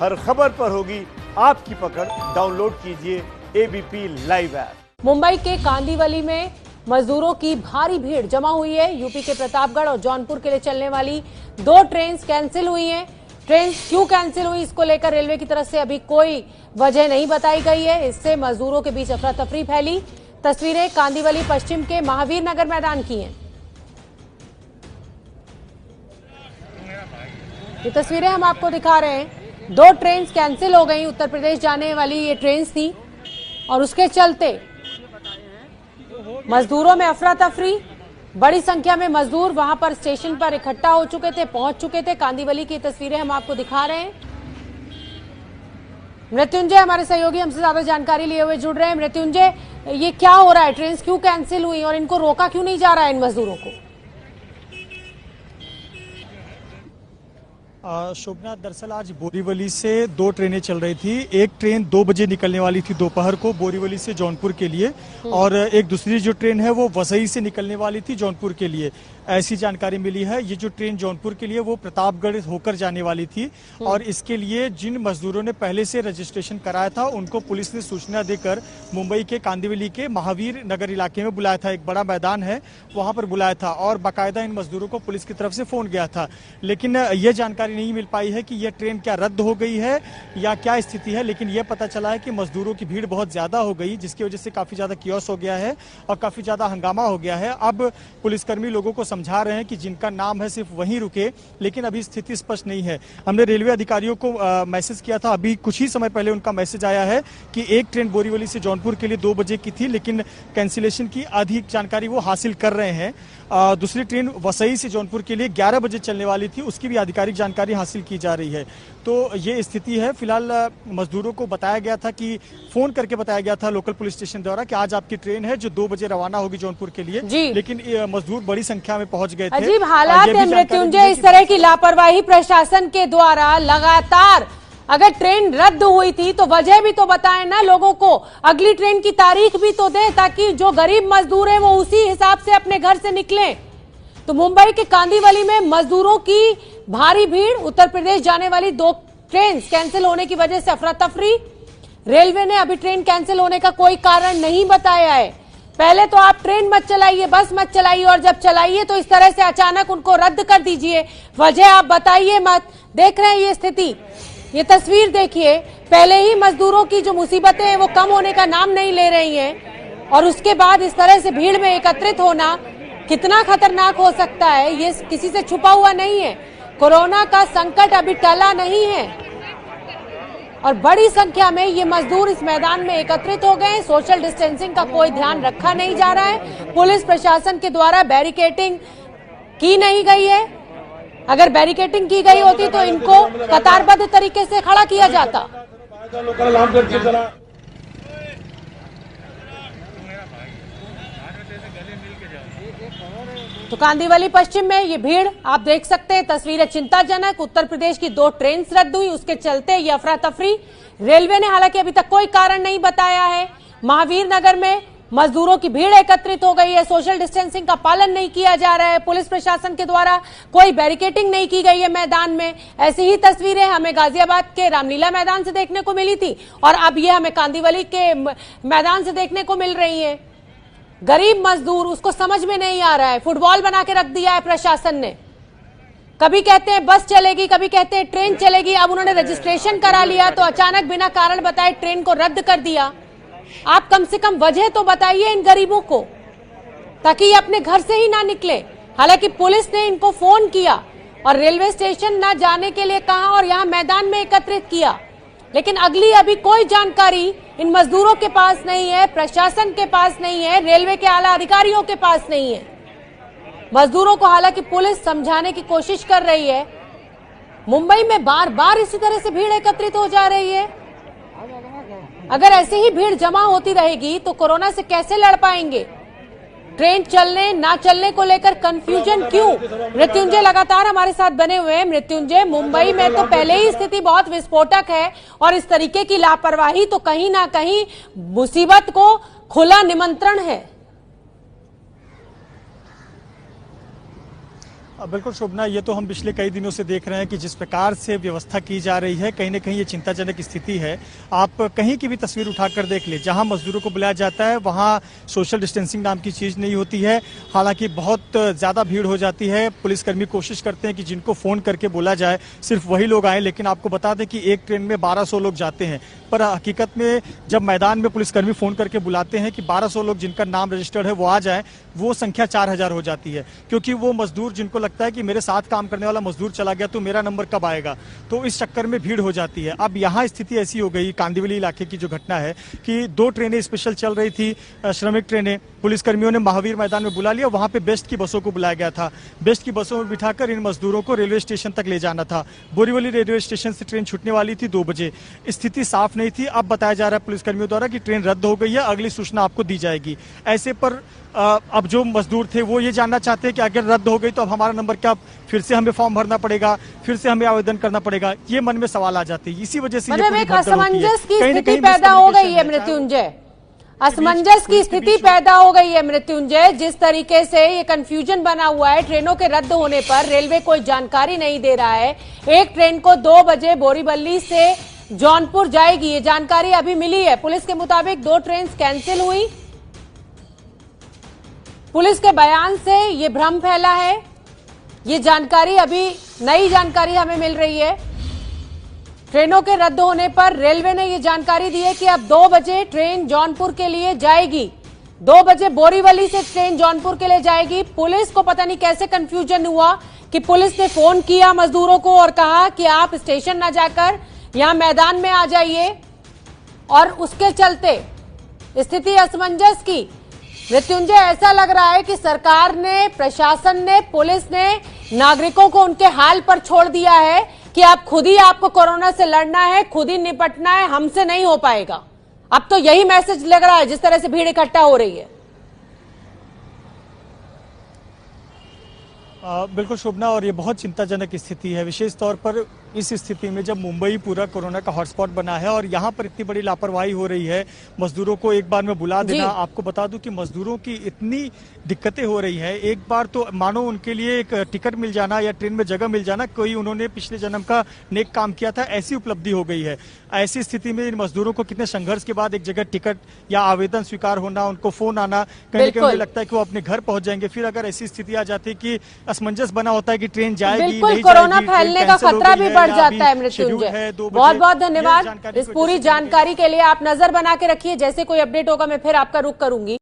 हर खबर पर होगी आपकी पकड़। डाउनलोड कीजिए एबीपी लाइव ऐप। मुंबई के कांदिवली में मजदूरों की भारी भीड़ जमा हुई है। यूपी के प्रतापगढ़ और जौनपुर के लिए चलने वाली 2 ट्रेन कैंसिल हुई हैं। ट्रेन क्यों कैंसिल हुई, इसको लेकर रेलवे की तरफ से अभी कोई वजह नहीं बताई गई है। इससे मजदूरों के बीच अफरा तफरी फैली। तस्वीरें कांदिवली पश्चिम के महावीर नगर मैदान की हैं। ये तस्वीरें हम आपको दिखा रहे हैं। 2 ट्रेन कैंसिल हो गई। उत्तर प्रदेश जाने वाली ये ट्रेन थी और उसके चलते मजदूरों में अफरा तफरी। बड़ी संख्या में मजदूर वहां पर स्टेशन पर इकट्ठा हो चुके थे, पहुंच चुके थे। कांदिवली की तस्वीरें हम आपको दिखा रहे हैं। मृत्युंजय हमारे सहयोगी हमसे ज्यादा जानकारी लिए हुए जुड़ रहे हैं। मृत्युंजय, ये क्या हो रहा है? ट्रेन क्यों कैंसिल हुई और इनको रोका क्यों नहीं जा रहा है, इन मजदूरों को? शोभना, दरअसल आज बोरीवली से 2 ट्रेनें चल रही थी। एक ट्रेन 2 बजे निकलने वाली थी दोपहर को बोरीवली से जौनपुर के लिए, और एक दूसरी जो ट्रेन है वो वसई से निकलने वाली थी जौनपुर के लिए। ऐसी जानकारी मिली है। ये जो ट्रेन जौनपुर के लिए वो प्रतापगढ़ होकर जाने वाली थी, और इसके लिए जिन मजदूरों ने पहले से रजिस्ट्रेशन कराया था उनको पुलिस ने सूचना देकर मुंबई के कांदिवली के महावीर नगर इलाके में बुलाया था। एक बड़ा मैदान है, वहां पर बुलाया था, और बाकायदा इन मजदूरों को पुलिस की तरफ से फोन गया था। लेकिन यह जानकारी नहीं मिल पाई है कि यह ट्रेन क्या रद्द हो गई है या क्या स्थिति है। लेकिन यह पता चला है कि मजदूरों की भीड़ बहुत ज्यादा हो गई, जिसकी वजह से काफी ज्यादा कियोस हो गया है और काफी ज्यादा हंगामा हो गया है। अब पुलिसकर्मी लोगों को समझा रहे हैं कि जिनका नाम है सिर्फ वहीं रुके, लेकिन अभी स्थिति स्पष्ट नहीं है। हमने रेलवे अधिकारियों को मैसेज किया था, अभी कुछ ही समय पहले उनका मैसेज आया है कि एक ट्रेन बोरीवली से जौनपुर के लिए 2 बजे की थी, लेकिन कैंसिलेशन की अधिक जानकारी वो हासिल कर रहे हैं। दूसरी ट्रेन वसई से जौनपुर के लिए 11 बजे चलने वाली थी, उसकी भी आधिकारिक जानकारी हासिल की जा रही है। तो ये स्थिति है। फिलहाल मजदूरों को बताया गया था कि फोन करके बताया गया था लोकल पुलिस स्टेशन द्वारा कि आज आपकी ट्रेन है जो 2 बजे रवाना होगी जौनपुर के लिए, लेकिन मजदूर बड़ी संख्या में पहुंच गए थे। अजीब हालात है मृत्युंजय, इस तरह की लापरवाही प्रशासन के द्वारा लगातार। अगर ट्रेन रद्द हुई थी तो वजह भी तो बताएं ना लोगों को, अगली ट्रेन की तारीख भी तो दें, ताकि जो गरीब मजदूर हैं वो उसी हिसाब से अपने घर से निकलें। तो मुंबई के कांदिवली में मजदूरों की भारी भीड़। उत्तर प्रदेश जाने वाली 2 ट्रेन कैंसिल होने की वजह से अफरा तफरी। रेलवे ने अभी ट्रेन कैंसिल होने का कोई कारण नहीं बताया है। पहले तो आप ट्रेन मत चलाइए, बस मत चलाइए, और जब चलाइए तो इस तरह से अचानक उनको रद्द कर दीजिए। वजह आप बताइए मत। देख रहे हैं ये स्थिति, ये तस्वीर देखिए। पहले ही मजदूरों की जो मुसीबतें हैं वो कम होने का नाम नहीं ले रही हैं, और उसके बाद इस तरह से भीड़ में एकत्रित होना कितना खतरनाक हो सकता है, ये किसी से छुपा हुआ नहीं है। कोरोना का संकट अभी टला नहीं है, और बड़ी संख्या में ये मजदूर इस मैदान में एकत्रित हो गए। सोशल डिस्टेंसिंग का कोई ध्यान रखा नहीं जा रहा है। पुलिस प्रशासन के द्वारा बैरिकेडिंग की नहीं गई है। अगर बैरिकेडिंग की गई होती तो इनको कतारबद्ध तरीके से खड़ा किया जाता। तो कांदिवली पश्चिम में ये भीड़ आप देख सकते हैं, तस्वीरें चिंताजनक। उत्तर प्रदेश की 2 ट्रेन रद्द हुई, उसके चलते ये अफरा तफरी। रेलवे ने हालांकि अभी तक कोई कारण नहीं बताया है। महावीर नगर में मजदूरों की भीड़ एकत्रित हो गई है। सोशल डिस्टेंसिंग का पालन नहीं किया जा रहा है। पुलिस प्रशासन के द्वारा कोई बैरिकेडिंग नहीं की गई है मैदान में। ऐसी ही तस्वीरें हमें गाजियाबाद के रामलीला मैदान से देखने को मिली थी, और अब ये हमें कांदिवली के मैदान से देखने को मिल रही है। गरीब मजदूर, उसको समझ में नहीं आ रहा है। फुटबॉल बना के रख दिया है प्रशासन ने। कभी कहते हैं बस चलेगी, कभी कहते हैं ट्रेन चलेगी। अब उन्होंने रजिस्ट्रेशन करा लिया तो अचानक बिना कारण बताए ट्रेन को रद्द कर दिया। आप कम से कम वजह तो बताइए इन गरीबों को, ताकि ये अपने घर से ही ना निकले। हालांकि पुलिस ने इनको फोन किया और रेलवे स्टेशन ना जाने के लिए कहा और यहाँ मैदान में एकत्रित किया, लेकिन अगली अभी कोई जानकारी इन मजदूरों के पास नहीं है, प्रशासन के पास नहीं है, रेलवे के आला अधिकारियों के पास नहीं है। मजदूरों को हालांकि पुलिस समझाने की कोशिश कर रही है। मुंबई में बार बार इसी तरह से भीड़ एकत्रित हो जा रही है। अगर ऐसे ही भीड़ जमा होती रहेगी तो कोरोना से कैसे लड़ पाएंगे? ट्रेन चलने ना चलने को लेकर कंफ्यूजन क्यों? मृत्युंजय लगातार हमारे साथ बने हुए हैं। मृत्युंजय, मुंबई में तो पहले ही स्थिति बहुत विस्फोटक है, और इस तरीके की लापरवाही तो कहीं ना कहीं मुसीबत को खुला निमंत्रण है। बिल्कुल शोभना, ये तो हम पिछले कई दिनों से देख रहे हैं कि जिस प्रकार से व्यवस्था की जा रही है, कहीं ना कहीं ये चिंताजनक स्थिति है। आप कहीं की भी तस्वीर उठाकर देख ले, जहां मजदूरों को बुलाया जाता है वहां सोशल डिस्टेंसिंग नाम की चीज नहीं होती है। हालांकि बहुत ज्यादा भीड़ हो जाती है। पुलिसकर्मी कोशिश करते हैं कि जिनको फोन करके बोला जाए सिर्फ वही लोग आए, लेकिन आपको बता दें कि एक ट्रेन में 1200 लोग जाते हैं, पर हकीकत में जब मैदान में पुलिसकर्मी फोन करके बुलाते हैं कि 1200 लोग जिनका नाम रजिस्टर्ड है वो आ जाए, वो संख्या 4000 हो जाती है। क्योंकि वो मजदूर जिनको लगता है कि मेरे साथ काम करने वाला मजदूर चला गया तो मेरा नंबर कब आएगा, तो इस चक्कर में भीड़ हो जाती है। अब यहाँ स्थिति ऐसी हो गई, कांदिवली इलाके की जो घटना है कि 2 ट्रेनें स्पेशल चल रही थी, श्रमिक ट्रेनें, पुलिसकर्मियों ने महावीर मैदान में बुला लिया। वहां पे बेस्ट की बसों को बुलाया गया था। बेस्ट की बसों में बिठाकर इन मजदूरों को रेलवे स्टेशन तक ले जाना था। बोरीवली रेलवे स्टेशन से ट्रेन छूटने वाली थी 2 बजे। स्थिति साफ नहीं थी। अब बताया जा रहा है पुलिसकर्मियों द्वारा कि ट्रेन रद्द हो गई है, अगली सूचना आपको दी जाएगी। ऐसे पर अब जो मजदूर थे वो ये जानना चाहते हैं कि अगर रद्द हो गई तो अब हमारा नंबर क्या, फिर से हमें फॉर्म भरना पड़ेगा, फिर से हमें आवेदन करना पड़ेगा, ये मन में सवाल आ जाते हैं। इसी वजह से मतलब एक असमंजस की स्थिति पैदा हो गई है मृत्युंजय, असमंजस की स्थिति पैदा हो गई है मृत्युंजय। जिस तरीके से ये कंफ्यूजन बना हुआ है, ट्रेनों के रद्द होने पर रेलवे कोई जानकारी नहीं दे रहा है। एक ट्रेन को 2 बजे बोरीवली से जौनपुर जाएगी, ये जानकारी अभी मिली है। पुलिस के मुताबिक 2 ट्रेन कैंसिल हुई। पुलिस के बयान से ये भ्रम फैला है। ये जानकारी अभी नई जानकारी हमें मिल रही है। ट्रेनों के रद्द होने पर रेलवे ने ये जानकारी दी है कि अब 2 बजे ट्रेन जौनपुर के लिए जाएगी। 2 बजे बोरीवली से ट्रेन जौनपुर के लिए जाएगी। पुलिस को पता नहीं कैसे कंफ्यूजन हुआ कि पुलिस ने फोन किया मजदूरों को और कहा कि आप स्टेशन न जाकर यहां मैदान में आ जाइए, और उसके चलते स्थिति असमंजस की। मृत्युंजय, ऐसा लग रहा है कि सरकार ने, प्रशासन ने, पुलिस ने नागरिकों को उनके हाल पर छोड़ दिया है कि आप खुद ही, आपको कोरोना से लड़ना है, खुद ही निपटना है, हमसे नहीं हो पाएगा। अब तो यही मैसेज लग रहा है जिस तरह से भीड़ इकट्ठा हो रही है। बिल्कुल शोभना, और ये बहुत चिंताजनक स्थिति है, विशेष तौर पर इस स्थिति में जब मुंबई पूरा कोरोना का हॉटस्पॉट बना है और यहाँ पर इतनी बड़ी लापरवाही हो रही है। मजदूरों को एक बार में बुला देना, आपको बता दूं कि मजदूरों की इतनी दिक्कतें हो रही है। एक बार तो मानो उनके लिए एक टिकट मिल जाना या ट्रेन में जगह मिल जाना, कोई उन्होंने पिछले जन्म का नेक काम किया था, ऐसी उपलब्धि हो गई है। ऐसी स्थिति में इन मजदूरों को कितने संघर्ष के बाद एक जगह टिकट या आवेदन स्वीकार होना, उनको फोन आना, कहीं ना कहीं उन्हें लगता है कि वो अपने घर पहुंच जाएंगे। फिर अगर ऐसी स्थिति आ जाती है कि असमंजस बना होता है कि ट्रेन जाएगी, बिल्कुल कोरोना फैलने का खतरा भी बढ़ जाता है। मृत्युंजय, बहुत बहुत धन्यवाद इस पूरी जानकारी के लिए। आप नजर बना के रखिए, जैसे कोई अपडेट होगा मैं फिर आपका रुख करूंगी।